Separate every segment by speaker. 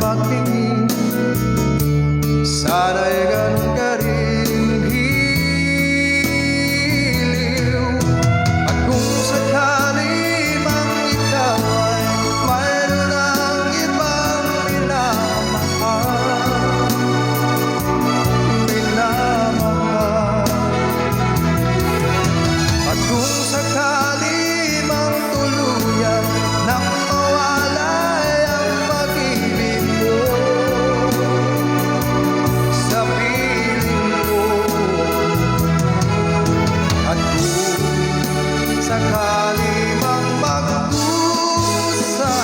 Speaker 1: makinig. Sana'y ganun ka rin hiliw. At kung sakali mang ikaw ay mayroon ng ibang minamahal. At kung sakali mang tuluyan nang mawalay ang pag-ibig mo sa piling ko, at kung sakali mang magdusa,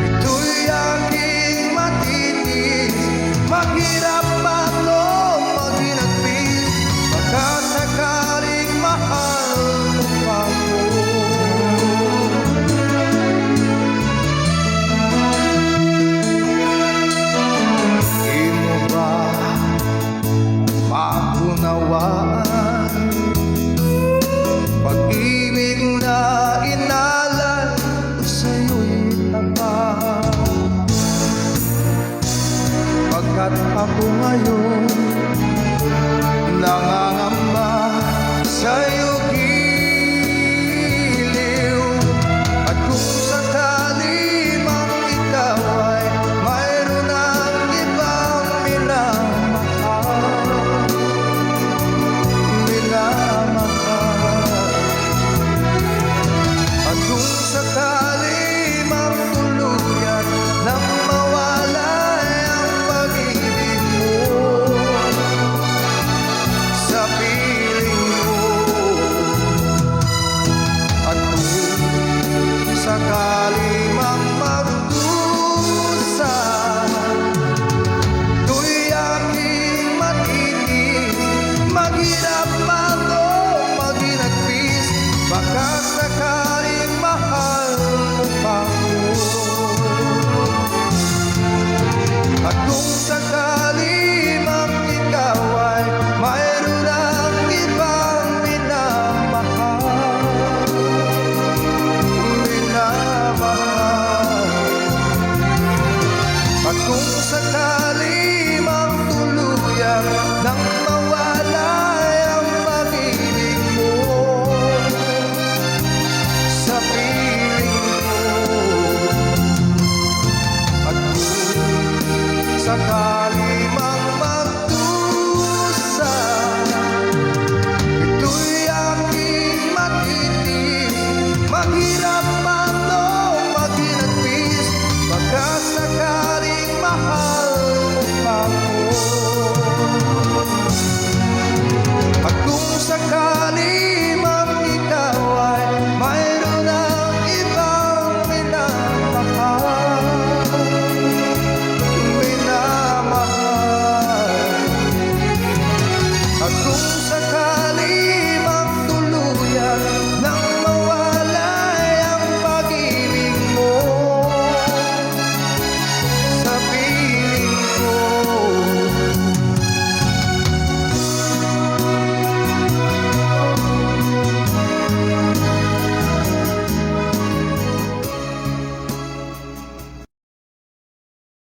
Speaker 1: ito'y aking matitiis. Maghirap man o maghinagpis, baka sakaling mahal mo pa ako. Di mo ba maunawa